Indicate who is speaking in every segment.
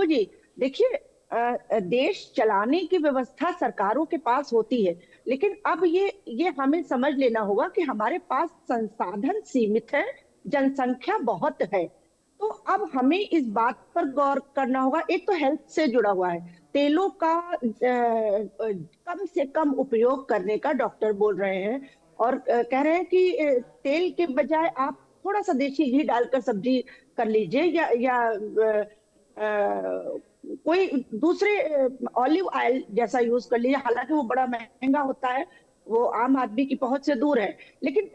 Speaker 1: शंभू जी, देखिए, देश चलाने की व्यवस्था सरकारों के पास होती है, लेकिन अब ये हमें समझ लेना होगा कि हमारे पास संसाधन सीमित है, जनसंख्या बहुत है। तो अब हमें इस बात पर गौर करना होगा। एक तो हेल्थ से जुड़ा हुआ है, तेलों का कम से कम उपयोग करने का डॉक्टर बोल रहे हैं, और कह रहे हैं कि तेल के बजाय आप थोड़ा सा देसी घी डालकर सब्जी कर लीजिए, या कोई दूसरे ऑलिव ऑयल जैसा यूज कर लीजिए। हालांकि वो बड़ा महंगा होता है, वो आम आदमी की पहुंच से दूर है, लेकिन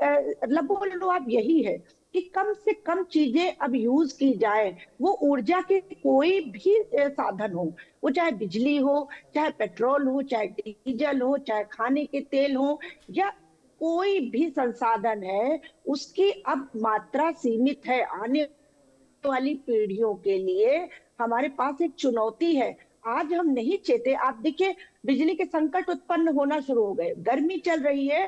Speaker 1: लबोलुआब यही है कि कम से कम चीजें अब यूज की जाए। वो ऊर्जा के कोई भी साधन हो, वो चाहे बिजली हो, चाहे पेट्रोल हो, चाहे डीजल हो, चाहे खाने के तेल हो, या कोई भी संसाधन है, उसकी अब मात्रा सीमित है। आने वाली पीढ़ियों के लिए हमारे पास एक चुनौती है। आज हम नहीं चेते, आप देखिए, बिजली के संकट उत्पन्न होना शुरू हो गए, गर्मी चल रही है,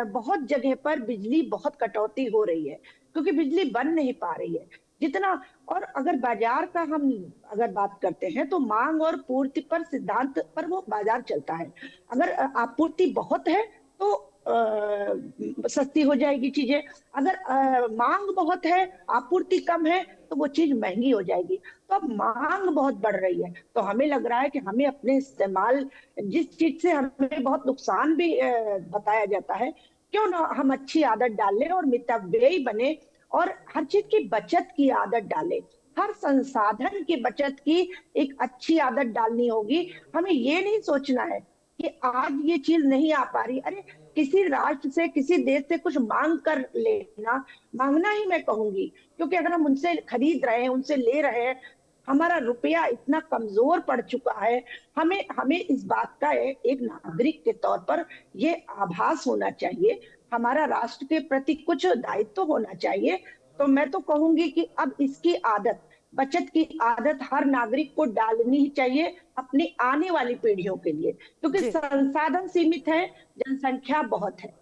Speaker 1: बहुत जगह पर बिजली बहुत कटौती हो रही है, क्योंकि बिजली बन नहीं पा रही है जितना। और अगर बाजार का हम अगर बात करते हैं, तो मांग और पूर्ति पर सिद्धांत पर वो बाजार चलता है। अगर आपूर्ति बहुत है तो सस्ती हो जाएगी चीजें। अगर मांग बहुत है, आपूर्ति कम है, तो वो चीज महंगी हो जाएगी। तो अब मांग बहुत बढ़ रही है, तो हमें लग रहा है कि हमें अपने इस्तेमाल, जिस चीज से हमें बहुत नुकसान भी बताया जाता है, क्यों ना हम अच्छी आदत डालें और मितव्ययी बने, और हर चीज की बचत की आदत डालें। हर संसाधन की बचत की एक अच्छी आदत डालनी होगी। हमें ये नहीं सोचना है कि आज ये चीज नहीं आ पा रही, अरे किसी राष्ट्र से, किसी देश से कुछ मांग कर लेना, मांगना ही मैं कहूंगी, क्योंकि अगर हम उनसे खरीद रहे हैं, उनसे ले रहे हैं, हमारा रुपया इतना कमजोर पड़ चुका है। हमें हमें इस बात का एक नागरिक के तौर पर ये आभास होना चाहिए, हमारा राष्ट्र के प्रति कुछ दायित्व तो होना चाहिए। तो मैं तो कहूंगी कि अब इसकी आदत, बचत की आदत हर नागरिक को डालनी ही चाहिए, अपनी आने वाली पीढ़ियों के लिए, क्योंकि
Speaker 2: जी
Speaker 1: संसाधन सीमित है, जनसंख्या बहुत है।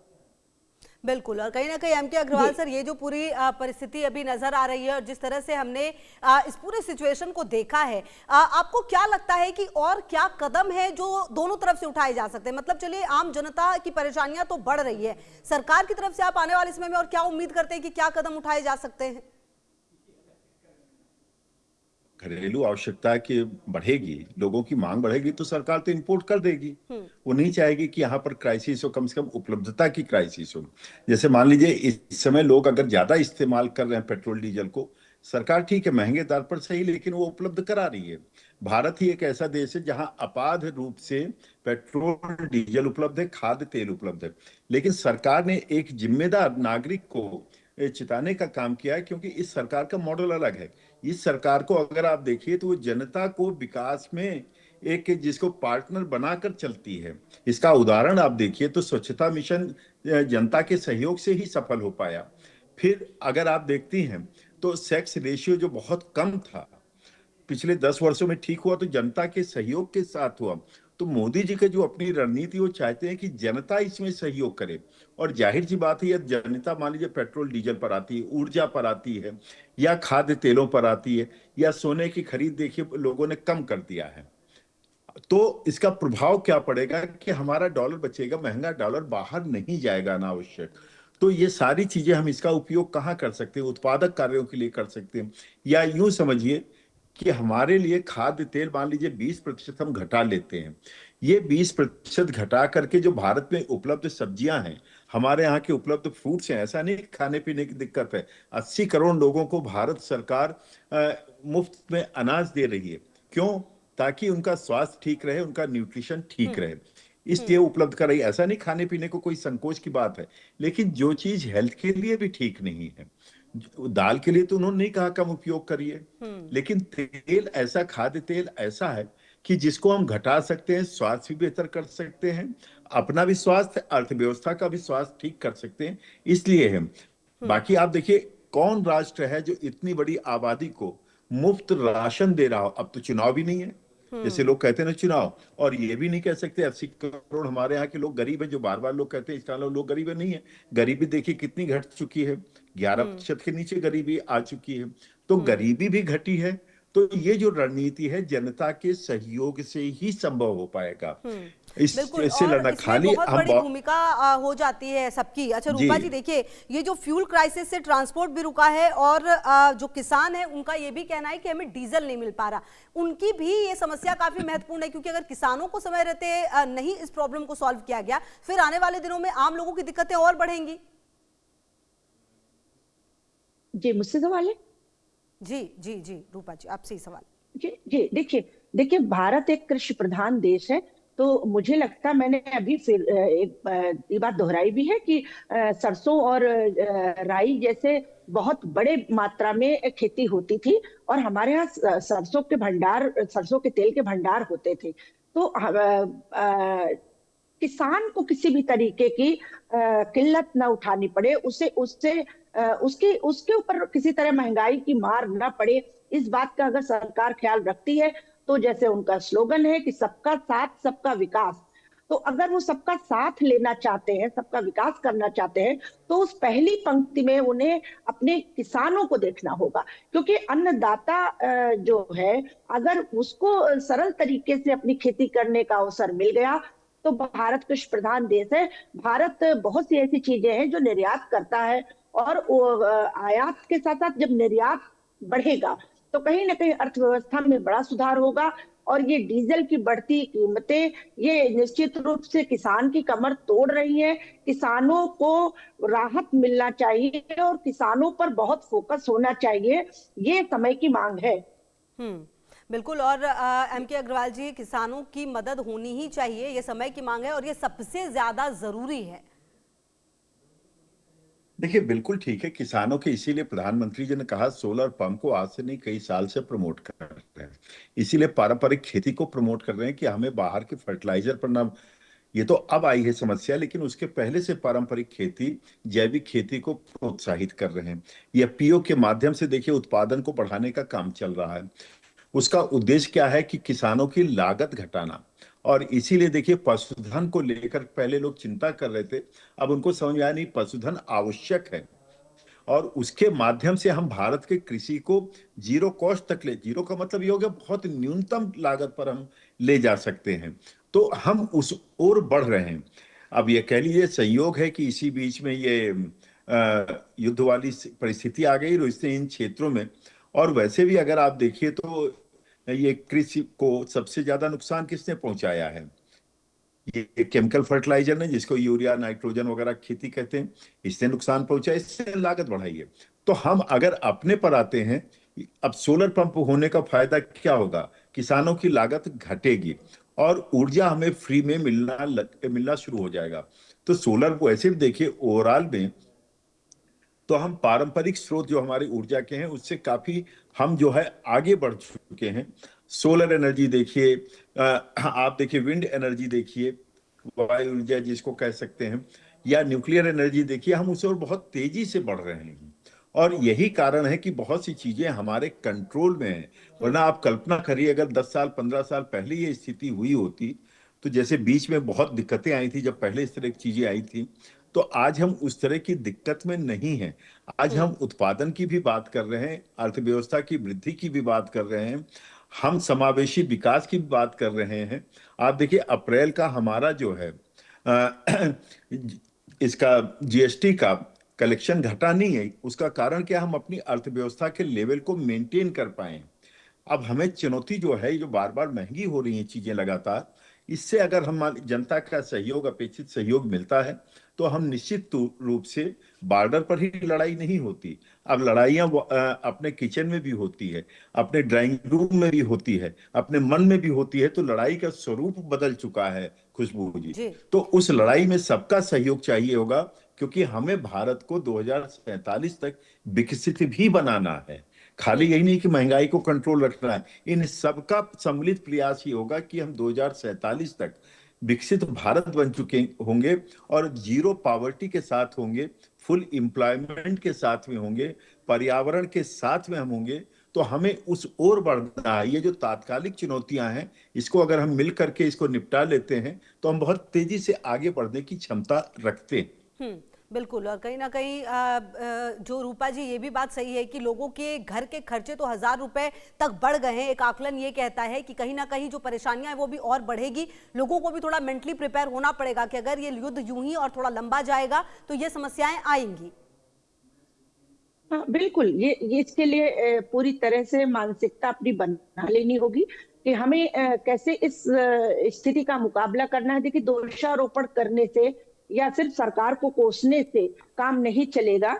Speaker 2: बिल्कुल। और कहीं ना कहीं एम के अग्रवाल
Speaker 1: जी।
Speaker 2: सर, ये जो पूरी परिस्थिति अभी नजर आ रही है और जिस तरह से हमने इस पूरे सिचुएशन को देखा है, आपको क्या लगता है कि और क्या कदम है जो दोनों तरफ से उठाए जा सकते हैं? मतलब चलिए, आम जनता की परेशानियां तो बढ़ रही है, सरकार की तरफ से आप आने वाले समय में और क्या उम्मीद करते हैं कि क्या कदम उठाए जा सकते हैं?
Speaker 3: घरेलू आवश्यकता की बढ़ेगी, लोगों की मांग बढ़ेगी, तो सरकार तो इंपोर्ट कर देगी। वो नहीं चाहेगी कि यहाँ पर क्राइसिस हो, कम से कम उपलब्धता की क्राइसिस हो। जैसे मान लीजिए इस समय लोग अगर ज्यादा इस्तेमाल कर रहे हैं पेट्रोल डीजल को, सरकार ठीक है महंगे दर पर सही, लेकिन वो उपलब्ध करा रही है। भारत ही एक ऐसा देश है जहां अपाध रूप से पेट्रोल डीजल उपलब्ध है, खाद्य तेल उपलब्ध है। लेकिन सरकार ने एक जिम्मेदार नागरिक को चिताने का काम किया है, क्योंकि इस सरकार का मॉडल अलग है। इस सरकार को अगर आप देखिए तो वो जनता को विकास में एक जिसको पार्टनर बनाकर चलती है। इसका उदाहरण आप देखिए तो स्वच्छता मिशन जनता के सहयोग से ही सफल हो पाया। फिर अगर आप देखती हैं तो सेक्स रेशियो जो बहुत कम था, पिछले 10 वर्षों में ठीक हुआ, तो जनता के सहयोग के साथ हुआ। तो मोदी जी का जो अपनी रणनीति, वो चाहते हैं कि जनता इसमें सहयोग करे। और जाहिर सी बात है, यह जनता मान लीजिए पेट्रोल डीजल पर आती है, ऊर्जा पर आती है, या खाद्य तेलों पर आती है, या सोने की खरीद देखिए लोगों ने कम कर दिया है, तो इसका प्रभाव क्या पड़ेगा कि हमारा डॉलर बचेगा, महंगा डॉलर बाहर नहीं जाएगा अनावश्यक। तो ये सारी चीजें हम इसका उपयोग कहाँ कर सकते हैं? उत्पादक कार्यों के लिए कर सकते हैं। या यूं समझिए कि हमारे लिए खाद्य तेल मान लीजिए 20% हम घटा लेते हैं। ये 20% घटा करके जो भारत में उपलब्ध सब्जियां हैं, हमारे यहाँ के उपलब्ध फ्रूट्स हैं, ऐसा नहीं खाने पीने की दिक्कत है। 80 करोड़ लोगों को भारत सरकार मुफ्त में अनाज दे रही है। क्यों? ताकि उनका स्वास्थ्य ठीक रहे, उनका न्यूट्रिशन ठीक रहे, इसलिए उपलब्ध कराई। ऐसा नहीं खाने पीने को कोई संकोच की बात है, लेकिन जो चीज हेल्थ के लिए भी ठीक नहीं है, दाल के लिए तो उन्होंने नहीं कहा कम उपयोग करिए, लेकिन तेल ऐसा, खाद्य तेल ऐसा है कि जिसको हम घटा सकते हैं, स्वास्थ्य भी बेहतर कर सकते हैं, अपना भी स्वास्थ्य, अर्थव्यवस्था का भी स्वास्थ्य ठीक कर सकते हैं, इसलिए हम। बाकी आप देखिए कौन राष्ट्र है जो इतनी बड़ी आबादी को मुफ्त राशन दे रहा हो? अब तो चुनाव भी नहीं है, जैसे लोग कहते हैं ना चुनाव, और ये भी नहीं कह सकते 80 करोड़ हमारे यहाँ के लोग गरीब हैं, जो बार बार लोग कहते हैं इस कारण लोग गरीब नहीं है। गरीबी देखिए कितनी घट चुकी है, 11% के नीचे गरीबी आ चुकी है। तो गरीबी भी घटी है, तो ये जो रणनीति है जनता के सहयोग से ही संभव हो पाएगा।
Speaker 2: बिल्कुल,
Speaker 3: इससे
Speaker 2: और
Speaker 3: लड़ना
Speaker 2: इसमें
Speaker 3: खाली
Speaker 2: बहुत बड़ी भूमिका हो जाती है सबकी। अच्छा रूपा जी, देखिए ये जो फ्यूल क्राइसिस से ट्रांसपोर्ट भी रुका है और जो किसान है उनका ये भी कहना है कि हमें डीजल नहीं मिल पा रहा, उनकी भी ये समस्या काफी महत्वपूर्ण है, क्योंकि अगर किसानों को समय रहते नहीं इस प्रॉब्लम को सॉल्व किया गया, फिर आने वाले दिनों में आम लोगों की दिक्कतें और बढ़ेंगी।
Speaker 1: जी, मुझसे सवाल है?
Speaker 2: जी जी जी, रूपा जी आपसे ही सवाल।
Speaker 1: जी जी, देखिए भारत एक कृषि प्रधान देश है, तो मुझे लगता है, मैंने अभी फिर ये बात दोहराई भी है कि सरसों और राई जैसे बहुत बड़े मात्रा में खेती होती थी, और हमारे यहाँ सरसों के तेल के भंडार होते थे। तो किसान को किसी भी तरीके की किल्लत न उठानी पड़े, उसे उससे उसके ऊपर किसी तरह महंगाई की मार न पड़े, इस बात का अगर सरकार ख्याल रखती है, तो जैसे उनका स्लोगन है कि सबका साथ सबका विकास, तो अगर वो सबका साथ लेना चाहते हैं, सबका विकास करना चाहते हैं, तो उस पहली पंक्ति में उन्हें अपने किसानों को देखना होगा, क्योंकि अन्नदाता जो है, अगर उसको सरल तरीके से अपनी खेती करने का अवसर मिल गया, तो भारत कृषि प्रधान देश है। भारत बहुत सी ऐसी चीजें हैं जो निर्यात करता है, और आयात के साथ साथ जब निर्यात बढ़ेगा तो कहीं ना कहीं अर्थव्यवस्था में बड़ा सुधार होगा। और ये डीजल की बढ़ती कीमतें, ये निश्चित रूप से किसान की कमर तोड़ रही है। किसानों को राहत मिलना चाहिए और किसानों पर बहुत फोकस होना चाहिए, ये समय की मांग है।
Speaker 2: बिल्कुल, और एम.के. अग्रवाल जी, किसानों की मदद होनी ही चाहिए, ये समय की मांग है और ये सबसे ज्यादा जरूरी है।
Speaker 3: देखिए बिल्कुल ठीक है, किसानों के इसीलिए प्रधानमंत्री जी ने कहा सोलर पंप को आज से नहीं कई साल से प्रमोट कर रहे हैं, इसीलिए पारंपरिक खेती को प्रमोट कर रहे हैं कि हमें बाहर के फर्टिलाइजर पर ना, ये तो अब आई है समस्या, लेकिन उसके पहले से पारंपरिक खेती, जैविक खेती को प्रोत्साहित कर रहे हैं। ये एफपीओ के माध्यम से देखिए उत्पादन को बढ़ाने का काम चल रहा है। उसका उद्देश्य क्या है कि किसानों की लागत घटाना, और इसीलिए देखिए पशुधन को लेकर पहले लोग चिंता कर रहे थे, अब उनको समझ में आया नहीं, पशुधन आवश्यक है, और उसके माध्यम से हम भारत के कृषि को जीरो कॉस्ट तक जीरो का मतलब ये हो गया बहुत न्यूनतम लागत पर हम ले जा सकते हैं, तो हम उस ओर बढ़ रहे हैं। अब ये कह लीजिए संयोग है कि इसी बीच में ये युद्ध वाली परिस्थिति आ गई इससे इन क्षेत्रों में, और वैसे भी अगर आप देखिए तो ये कृषि को सबसे ज्यादा नुकसान किसने पहुंचाया है, ये केमिकल फर्टिलाइजर ने, जिसको यूरिया नाइट्रोजन वगैरह खेती कहते हैं, इससे नुकसान पहुंचा, इससे लागत बढ़ाई है। तो हम अगर अपने पर आते हैं, अब सोलर पंप होने का फायदा क्या होगा, किसानों की लागत घटेगी और ऊर्जा हमें फ्री में मिलना शुरू हो जाएगा। तो सोलर को ऐसे भी देखिए ओवरऑल में, तो हम पारंपरिक स्रोत जो हमारी ऊर्जा के हैं उससे काफी हम जो है आगे बढ़ चुके हैं। सोलर एनर्जी देखिए, आप देखिए विंड एनर्जी देखिए, वायु ऊर्जा जिसको कह सकते हैं, या न्यूक्लियर एनर्जी देखिए, हम उस ओर बहुत तेजी से बढ़ रहे हैं, और यही कारण है कि बहुत सी चीजें हमारे कंट्रोल में है। वरना आप कल्पना करिए अगर 10 साल 15 साल पहले ये स्थिति हुई होती, तो जैसे बीच में बहुत दिक्कतें आई थी जब पहले इस तरह की चीजें आई थी, तो आज हम उस तरह की दिक्कत में नहीं हैं। आज हम उत्पादन की भी बात कर रहे हैं, अर्थव्यवस्था की वृद्धि की भी बात कर रहे हैं, हम समावेशी विकास की भी बात कर रहे हैं। आप देखिए अप्रैल का हमारा जो है इसका जीएसटी का कलेक्शन घटा नहीं है, उसका कारण क्या, हम अपनी अर्थव्यवस्था के लेवल को मेंटेन कर पाए। अब हमें चुनौती जो है, जो बार बार महंगी हो रही हैं चीजें लगातार, इससे अगर हम जनता का सहयोग, अपेक्षित सहयोग मिलता है, तो हम निश्चित रूप से बॉर्डर पर ही लड़ाई नहीं होती, अब लड़ाइयां अपने किचन में भी होती है, अपने ड्राइंग रूम में भी होती है, अपने मन में भी होती है। तो लड़ाई का स्वरूप बदल चुका है खुशबू जी। तो उस लड़ाई में सबका सहयोग चाहिए होगा, क्योंकि हमें भारत को 2047 तक विकसित भी बनाना है। खाली यही नहीं कि महंगाई को कंट्रोल रखना है, इन सबका सम्मिलित प्रयास ही होगा कि हम 2047 तक विकसित भारत बन चुके होंगे, और जीरो पॉवर्टी के साथ होंगे, फुल एम्प्लॉयमेंट के साथ में होंगे, पर्यावरण के साथ में हम होंगे। तो हमें उस ओर बढ़ना है। ये जो तात्कालिक चुनौतियां हैं, इसको अगर हम मिल करके इसको निपटा लेते हैं, तो हम बहुत तेजी से आगे बढ़ने की क्षमता रखते हैं।
Speaker 2: बिल्कुल। और कहीं ना कहीं जो रूपा जी ये भी बात सही है कि लोगों के घर के खर्चे तो 1000 रुपए तक बढ़ गए हैं। एक आकलन ये कहता है कि कहीं ना कहीं जो परेशानियां हैं वो भी और बढ़ेगी। लोगों को भी थोड़ा मेंटली प्रिपेयर होना पड़ेगा कि अगर ये युद्ध यूं ही और थोड़ा लंबा जाएगा तो ये समस्याएं आएंगी।
Speaker 1: हाँ बिल्कुल, ये इसके लिए पूरी तरह से मानसिकता अपनी बना लेनी होगी कि हमें कैसे इस स्थिति का मुकाबला करना है। देखिए, दोषारोपण करने से या सिर्फ सरकार को कोसने से काम नहीं चलेगा।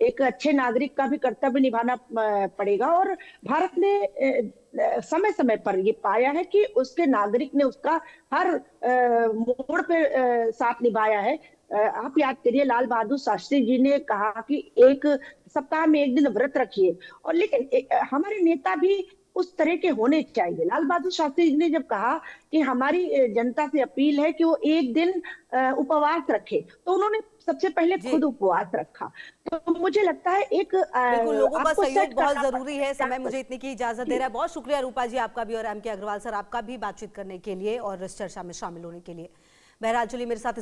Speaker 1: एक अच्छे नागरिक का भी कर्तव्य निभाना पड़ेगा। और भारत ने समय समय पर ये पाया है कि उसके नागरिक ने उसका हर मोड़ पे साथ निभाया है। आप याद करिए, लाल बहादुर शास्त्री जी ने कहा कि एक सप्ताह में एक दिन व्रत रखिए। और लेकिन हमारे नेता भी उस तरह के होने चाहिए। लाल बहादुर शास्त्री जी ने जब कहा कि हमारी जनता से अपील है कि वो एक दिन उपवास रखे, तो उन्होंने सबसे पहले खुद उपवास रखा। तो मुझे लगता है एक
Speaker 2: बिल्कुल, लोगों का सहयोग बहुत जरूरी है। समय
Speaker 1: पड़ेगा।
Speaker 2: मुझे इतनी की इजाजत दे रहा है। बहुत शुक्रिया रूपा जी आपका भी, और एम के अग्रवाल सर आपका भी बातचीत करने के लिए और इस चर्चा में शामिल होने के लिए। बहरहाल चलिए मेरे साथ